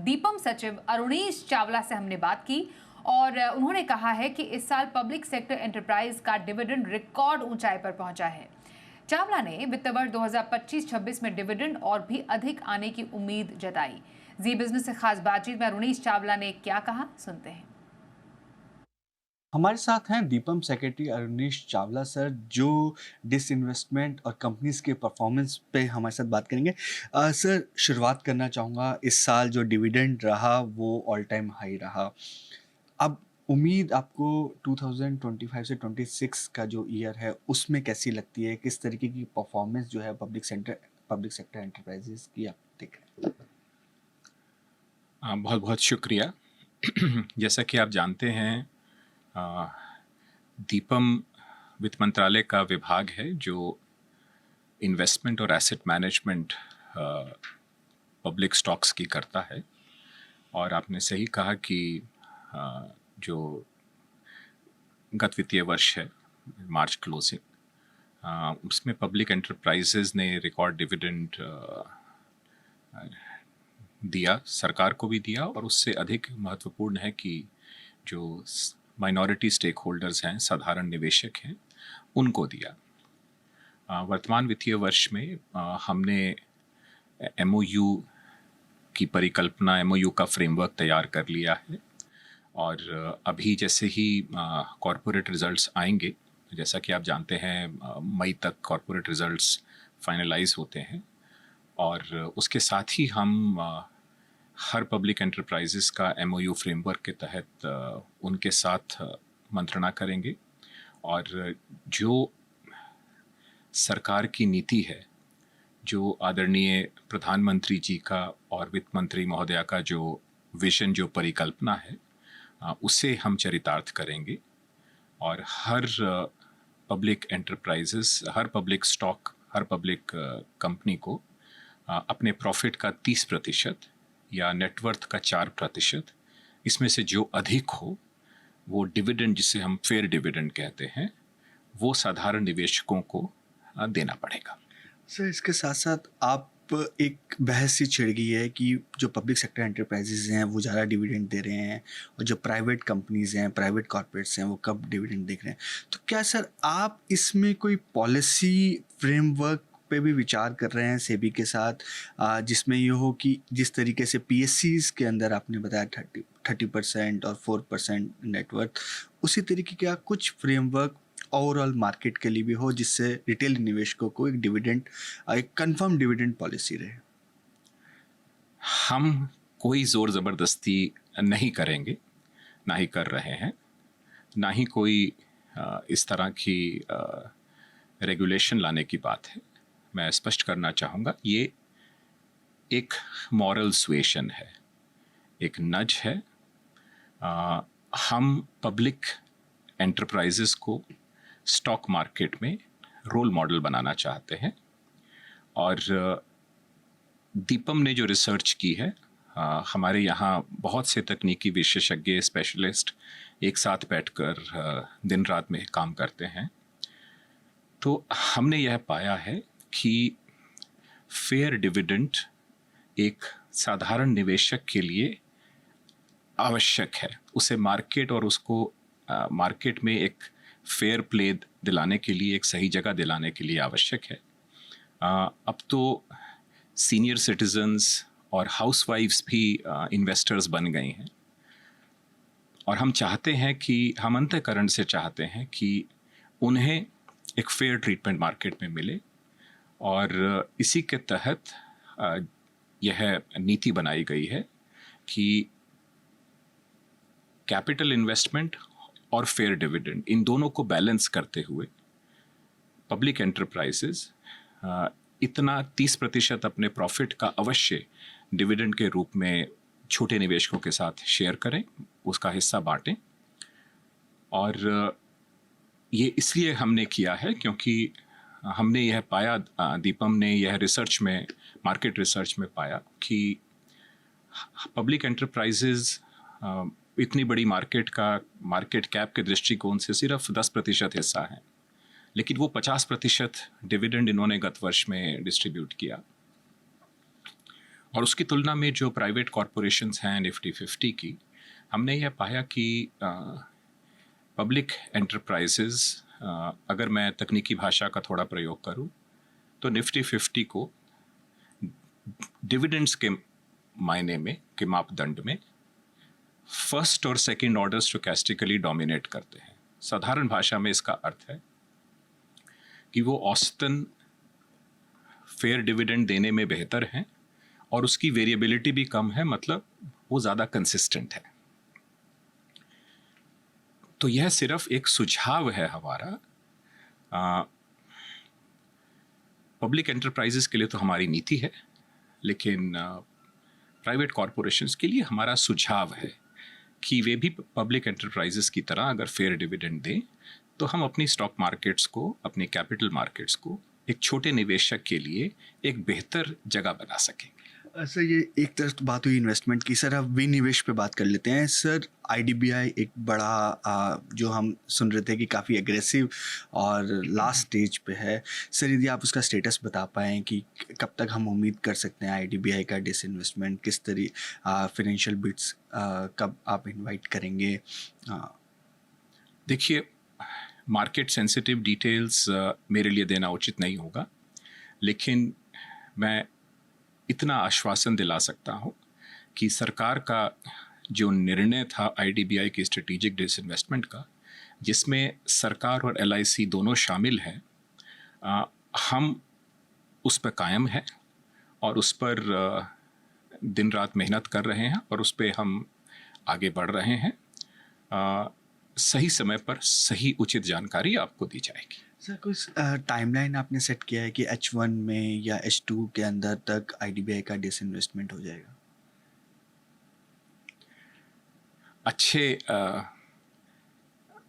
दीपम सचिव अरुणीश चावला से हमने बात की और उन्होंने कहा है कि इस साल पब्लिक सेक्टर एंटरप्राइज का डिविडेंड रिकॉर्ड ऊंचाई पर पहुंचा है। चावला ने वित्त वर्ष 2025-26 में डिविडेंड और भी अधिक आने की उम्मीद जताई। जी बिजनेस से खास बातचीत में अरुणीश चावला ने क्या कहा, सुनते हैं। हमारे साथ हैं दीपम सेक्रेटरी अरुणीश चावला सर, जो डिसइन्वेस्टमेंट और कंपनीज के परफॉर्मेंस पे हमारे साथ बात करेंगे। सर, शुरुआत करना चाहूँगा, इस साल जो डिविडेंड रहा वो ऑल टाइम हाई रहा। अब उम्मीद आपको 2025 से 26 का जो ईयर है उसमें कैसी लगती है? किस तरीके की परफॉर्मेंस जो है पब्लिक सेक्टर एंटरप्राइजेस की आप देख रहे हैं? बहुत बहुत शुक्रिया। जैसा कि आप जानते हैं, दीपम वित्त मंत्रालय का विभाग है जो इन्वेस्टमेंट और एसेट मैनेजमेंट पब्लिक स्टॉक्स की करता है। और आपने सही कहा कि जो गत वित्तीय वर्ष है, मार्च क्लोजिंग, उसमें पब्लिक एंटरप्राइजेज ने रिकॉर्ड डिविडेंड दिया, सरकार को भी दिया, और उससे अधिक महत्वपूर्ण है कि जो माइनॉरिटी स्टेक होल्डर्स हैं, साधारण निवेशक हैं, उनको दिया। वर्तमान वित्तीय वर्ष में हमने MOU की परिकल्पना, MOU का फ्रेमवर्क तैयार कर लिया है। और अभी जैसे ही कॉरपोरेट रिजल्ट्स आएंगे, जैसा कि आप जानते हैं मई तक कॉरपोरेट रिजल्ट्स फाइनलाइज होते हैं, और उसके साथ ही हम हर पब्लिक एंटरप्राइजेस का MOU फ्रेमवर्क के तहत उनके साथ मंत्रणा करेंगे। और जो सरकार की नीति है, जो आदरणीय प्रधानमंत्री जी का और वित्त मंत्री महोदया का जो विजन, जो परिकल्पना है, उसे हम चरितार्थ करेंगे। और हर पब्लिक एंटरप्राइजेस, हर पब्लिक स्टॉक, हर पब्लिक कंपनी को अपने प्रॉफिट का 30% या नेटवर्थ का 4%, इसमें से जो अधिक हो वो डिविडेंड, जिसे हम फेयर डिविडेंड कहते हैं, वो साधारण निवेशकों को देना पड़ेगा। सर, इसके साथ साथ आप एक बहस सी छिड़ गई है कि जो पब्लिक सेक्टर एंटरप्राइजेज हैं वो ज़्यादा डिविडेंड दे रहे हैं, और जो प्राइवेट कंपनीज हैं, प्राइवेट कॉर्पोरेट्स हैं, वो कब डिविडेंड देख रहे हैं। तो क्या सर आप इसमें कोई पॉलिसी फ्रेमवर्क पे भी विचार कर रहे हैं सेबी के साथ, जिसमें ये हो कि जिस तरीके से PSCs के अंदर आपने बताया 30% और 4% नेटवर्थ, उसी तरीके का कुछ फ्रेमवर्क ओवरऑल मार्केट के लिए भी हो, जिससे रिटेल निवेशकों को एक कंफर्म डिविडेंड पॉलिसी रहे? हम कोई जोर ज़बरदस्ती नहीं करेंगे, ना ही कर रहे हैं, ना ही कोई इस तरह की रेगुलेशन लाने की बात है। मैं स्पष्ट करना चाहूँगा, ये एक मॉरल सुएशन है, एक नज है। हम पब्लिक एंटरप्राइजेस को स्टॉक मार्केट में रोल मॉडल बनाना चाहते हैं। और दीपम ने जो रिसर्च की है, हमारे यहाँ बहुत से तकनीकी विशेषज्ञ, स्पेशलिस्ट एक साथ बैठकर दिन रात में काम करते हैं। तो हमने यह पाया है कि फेयर डिविडेंड एक साधारण निवेशक के लिए आवश्यक है। उसे मार्केट और उसको मार्केट में एक फेयर प्ले दिलाने के लिए, एक सही जगह दिलाने के लिए आवश्यक है। अब तो सीनियर सिटीजन्स और हाउसवाइफ्स भी इन्वेस्टर्स बन गई हैं, और हम चाहते हैं कि, हम अंतःकरण से चाहते हैं कि उन्हें एक फेयर ट्रीटमेंट मार्केट में मिले। और इसी के तहत यह नीति बनाई गई है कि कैपिटल इन्वेस्टमेंट और फेयर डिविडेंड, इन दोनों को बैलेंस करते हुए पब्लिक एंटरप्राइजेज इतना 30% अपने प्रॉफिट का अवश्य डिविडेंड के रूप में छोटे निवेशकों के साथ शेयर करें, उसका हिस्सा बांटें। और ये इसलिए हमने किया है क्योंकि हमने यह पाया, दीपम ने यह रिसर्च में, मार्केट रिसर्च में पाया कि पब्लिक एंटरप्राइजेज इतनी बड़ी मार्केट कैप के दृष्टिकोण से सिर्फ 10% हिस्सा है, लेकिन वो 50% डिविडेंड इन्होंने गत वर्ष में डिस्ट्रीब्यूट किया। और उसकी तुलना में जो प्राइवेट कॉरपोरेशंस हैं निफ्टी 50 की, हमने यह पाया कि पब्लिक एंटरप्राइजेज, अगर मैं तकनीकी भाषा का थोड़ा प्रयोग करूं, तो निफ्टी 50 को डिविडेंड्स के मायने में, के मापदंड में फर्स्ट और सेकंड ऑर्डर स्टोकैस्टिकली डोमिनेट करते हैं। साधारण भाषा में इसका अर्थ है कि वो औसतन फेयर डिविडेंड देने में बेहतर हैं और उसकी वेरिएबिलिटी भी कम है, मतलब वो ज़्यादा कंसिस्टेंट है। तो यह सिर्फ एक सुझाव है हमारा। पब्लिक एंटरप्राइजेस के लिए तो हमारी नीति है, लेकिन प्राइवेट कॉरपोरेशंस के लिए हमारा सुझाव है कि वे भी पब्लिक एंटरप्राइजेस की तरह अगर फेयर डिविडेंड दें तो हम अपनी स्टॉक मार्केट्स को, अपने कैपिटल मार्केट्स को एक छोटे निवेशक के लिए एक बेहतर जगह बना सकेंगे। सर, ये एक तरफ तो बात हुई इन्वेस्टमेंट की। सर, अब विनिवेश पे बात कर लेते हैं। सर, आईडीबीआई एक बड़ा जो हम सुन रहे थे कि काफ़ी एग्रेसिव और लास्ट स्टेज पे है। सर, यदि आप उसका स्टेटस बता पाएँ कि कब तक हम उम्मीद कर सकते हैं आईडीबीआई का डिसइन्वेस्टमेंट, किस तरह फाइनेंशियल बिड्स कब आप इनवाइट करेंगे? देखिए, मार्केट सेंसिटिव डिटेल्स मेरे लिए देना उचित नहीं होगा, लेकिन मैं इतना आश्वासन दिला सकता हूँ कि सरकार का जो निर्णय था आईडीबीआई की स्ट्रेटेजिक डिसइन्वेस्टमेंट का, जिसमें सरकार और एलआईसी दोनों शामिल हैं, हम उस पर कायम हैं और उस पर दिन रात मेहनत कर रहे हैं और उस पर हम आगे बढ़ रहे हैं। सही समय पर सही उचित जानकारी आपको दी जाएगी। सर, कुछ टाइमलाइन आपने सेट किया है कि H1 में या H2 के अंदर तक आईडीबीआई का डिसइन्वेस्टमेंट हो जाएगा?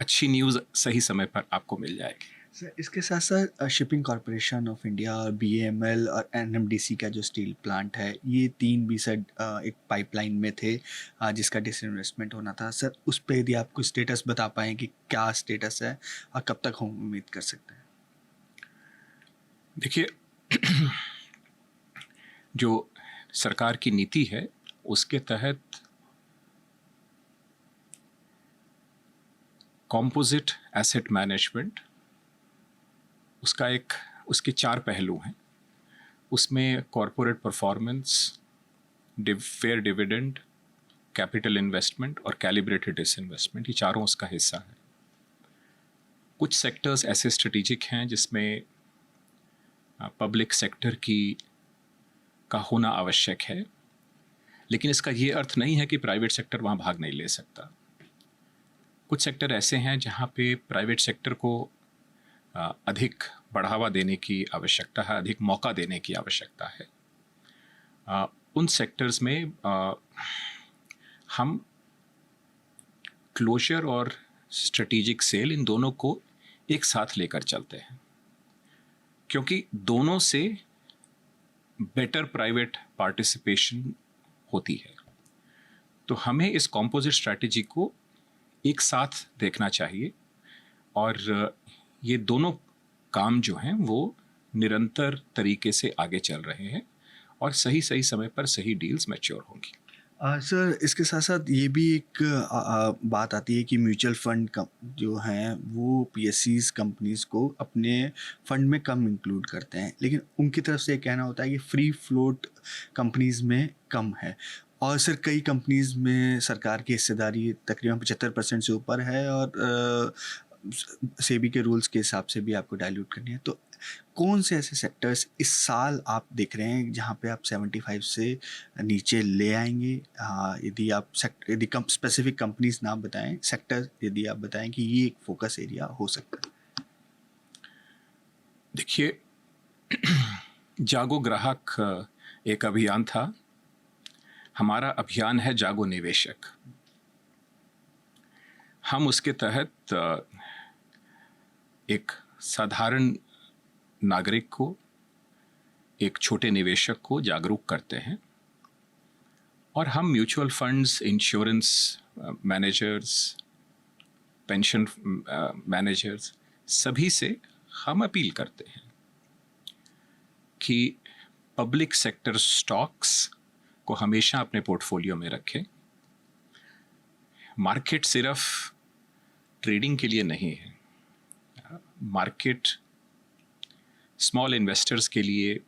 अच्छी न्यूज़ सही समय पर आपको मिल जाएगी। सर, इसके साथ साथ शिपिंग कॉरपोरेशन ऑफ इंडिया और बीएमएल और एनएमडीसी का जो स्टील प्लांट है, ये तीन भी सर एक पाइपलाइन में थे जिसका डिसइन्वेस्टमेंट होना था। सर, उस पर यदि आप कुछ स्टेटस बता पाएँ कि क्या स्टेटस है और कब तक हम उम्मीद कर सकते हैं? देखिए, जो सरकार की नीति है उसके तहत कॉम्पोजिट एसेट मैनेजमेंट, उसके 4 पहलू हैं। उसमें corporate performance, fair dividend, capital investment और कैलिब्रेटेड डिसइन्वेस्टमेंट, ये चारों उसका हिस्सा है। कुछ सेक्टर्स ऐसे स्ट्रेटेजिक हैं जिसमें पब्लिक सेक्टर का होना आवश्यक है, लेकिन इसका ये अर्थ नहीं है कि प्राइवेट सेक्टर वहाँ भाग नहीं ले सकता। कुछ सेक्टर ऐसे हैं जहाँ पे प्राइवेट सेक्टर को अधिक बढ़ावा देने की आवश्यकता है, अधिक मौका देने की आवश्यकता है। उन सेक्टर्स में हम क्लोजर और स्ट्रेटेजिक सेल, इन दोनों को एक साथ लेकर चलते हैं, क्योंकि दोनों से बेटर प्राइवेट पार्टिसिपेशन होती है। तो हमें इस कॉम्पोजिट स्ट्रैटेजी को एक साथ देखना चाहिए और ये दोनों काम जो हैं वो निरंतर तरीके से आगे चल रहे हैं और सही समय पर सही डील्स मैच्योर होंगी। सर, इसके साथ साथ ये भी एक बात आती है कि म्यूचुअल फंड जो हैं वो पीएससीज कंपनीज़ को अपने फंड में कम इंक्लूड करते हैं, लेकिन उनकी तरफ से कहना होता है कि फ्री फ्लोट कंपनीज़ में कम है। और सर, कई कंपनीज़ में सरकार की हिस्सेदारी तकरीबन 75% से ऊपर है और सेबी के रूल्स के हिसाब से भी आपको डाइल्यूट करनी है। तो कौन से ऐसे सेक्टर्स इस साल आप देख रहे हैं जहां पे आप 75 से नीचे ले आएंगे? यदि आप यदि स्पेसिफिक कंपनीज ना बताएं, सेक्टर यदि आप बताएं कि ये एक फोकस एरिया हो सकता है। देखिए, जागो ग्राहक एक अभियान था, हमारा अभियान है जागो निवेशक। हम उसके तहत एक साधारण नागरिक को, एक छोटे निवेशक को जागरूक करते हैं और हम mutual funds, insurance managers, pension managers, सभी से हम अपील करते हैं कि पब्लिक सेक्टर स्टॉक्स को हमेशा अपने पोर्टफोलियो में रखें। मार्केट सिर्फ ट्रेडिंग के लिए नहीं है, मार्केट स्मॉल इन्वेस्टर्स के लिए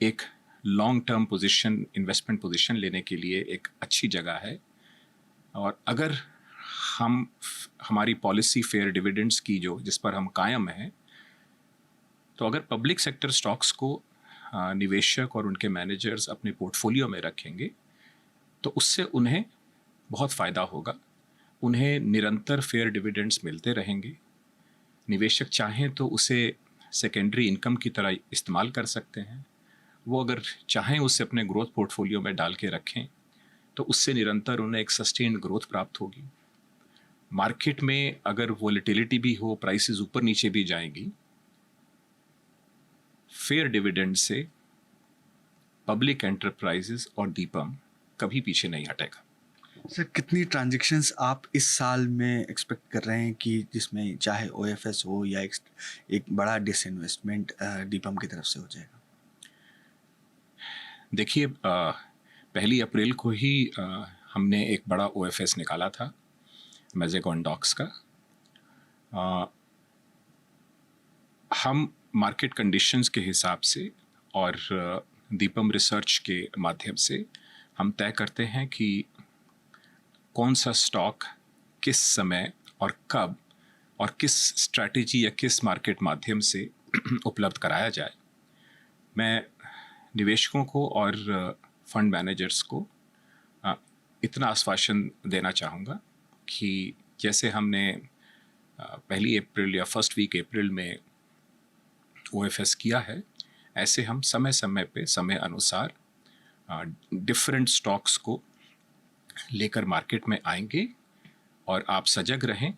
एक long term position, investment position लेने के लिए एक अच्छी जगह है। और अगर हमारी पॉलिसी फेयर डिविडेंड्स की जिस पर हम कायम हैं, तो अगर पब्लिक सेक्टर स्टॉक्स को निवेशक और उनके मैनेजर्स अपने पोर्टफोलियो में रखेंगे तो उससे उन्हें बहुत फ़ायदा होगा। उन्हें निरंतर फेयर डिविडेंड्स मिलते रहेंगे। निवेशक चाहें तो उसे सेकेंडरी इनकम की तरह इस्तेमाल कर सकते हैं। वो अगर चाहें उसे अपने ग्रोथ पोर्टफोलियो में डाल के रखें तो उससे निरंतर उन्हें एक सस्टेन्ड ग्रोथ प्राप्त होगी। मार्केट में अगर वोलेटिलिटी भी हो, प्राइसेस ऊपर नीचे भी जाएंगी, फेयर डिविडेंड से पब्लिक एंटरप्राइजेस और दीपम कभी पीछे नहीं हटेगा। सर, कितनी ट्रांजैक्शंस आप इस साल में एक्सपेक्ट कर रहे हैं कि जिसमें चाहे ओएफएस हो या एक बड़ा डिसइन्वेस्टमेंट दीपम की तरफ से हो जाएगा? देखिए, 1 अप्रैल को ही हमने एक बड़ा ओएफएस निकाला था मैज़ेगॉन डॉक्स का। हम मार्केट कंडीशंस के हिसाब से और दीपम रिसर्च के माध्यम से हम तय करते हैं कि कौन सा स्टॉक किस समय और कब और किस स्ट्रैटेजी या किस मार्केट माध्यम से उपलब्ध कराया जाए। मैं निवेशकों को और फंड मैनेजर्स को इतना आश्वासन देना चाहूँगा कि जैसे हमने 1 अप्रैल या फर्स्ट वीक अप्रैल में ओएफएस किया है, ऐसे हम समय समय पे समय अनुसार डिफरेंट स्टॉक्स को लेकर मार्केट में आएंगे और आप सजग रहें।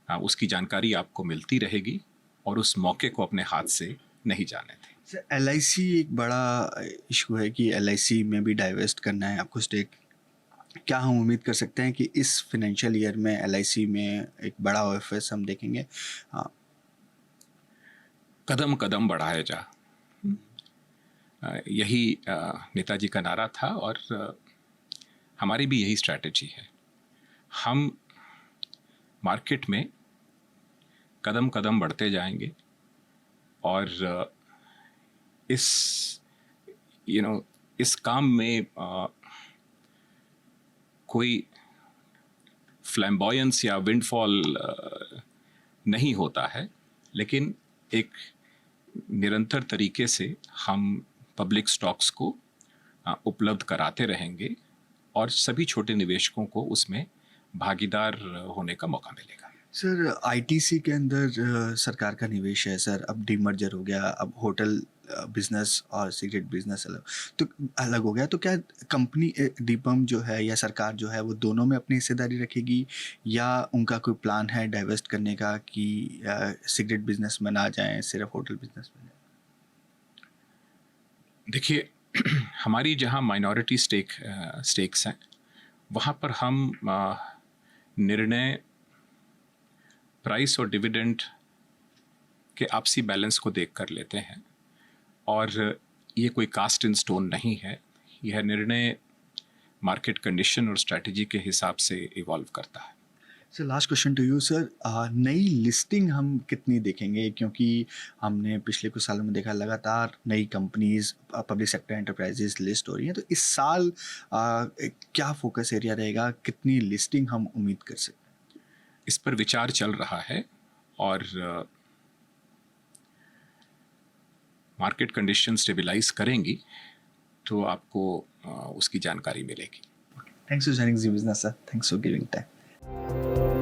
उसकी जानकारी आपको मिलती रहेगी और उस मौके को अपने हाथ से नहीं जाने दें। सर, एलआईसी एक बड़ा इशू है कि एलआईसी में भी डाइवेस्ट करना है आपको स्टेक। क्या हम उम्मीद कर सकते हैं कि इस फाइनेंशियल ईयर में एलआईसी में एक बड़ा ओएफएस हम देखेंगे? कदम कदम बढ़ाया जा, यही नेताजी का नारा था और हमारी भी यही स्ट्रैटेजी है। हम मार्केट में कदम कदम बढ़ते जाएंगे और इस काम में कोई फ्लैम्बॉयंस या विंडफॉल नहीं होता है, लेकिन एक निरंतर तरीके से हम पब्लिक स्टॉक्स को उपलब्ध कराते रहेंगे और सभी छोटे निवेशकों को उसमें भागीदार होने का मौका मिलेगा। सर, आईटीसी के अंदर सरकार का निवेश है सर। अब डीमर्जर हो गया, अब होटल बिजनेस और सिगरेट बिजनेस अलग हो गया, तो क्या कंपनी दीपम जो है या सरकार जो है वो दोनों में अपनी हिस्सेदारी रखेगी या उनका कोई प्लान है डाइवेस्ट करने का कि सिगरेट बिजनेस में ना जाएं, सिर्फ होटल बिजनेस में? देखिए, हमारी जहां माइनॉरिटी स्टेक्स हैं वहां पर हम निर्णय प्राइस और डिविडेंड के आपसी बैलेंस को देख कर लेते हैं और ये कोई कास्ट इन स्टोन नहीं है। यह निर्णय मार्केट कंडीशन और स्ट्रैटेजी के हिसाब से इवॉल्व करता है। Sir, last question to you sir, नई लिस्टिंग हम कितनी देखेंगे? क्योंकि हमने पिछले कुछ सालों में देखा लगातार नई companies, public sector enterprises list हो रही हैं, तो इस साल क्या फोकस एरिया रहेगा? कितनी लिस्टिंग हम उम्मीद कर सकते हैं? इस पर विचार चल रहा है और मार्केट कंडीशन स्टेबलाइज करेंगी तो आपको उसकी जानकारी मिलेगी। Thanks for joining Zee business sir. Thanks for giving time.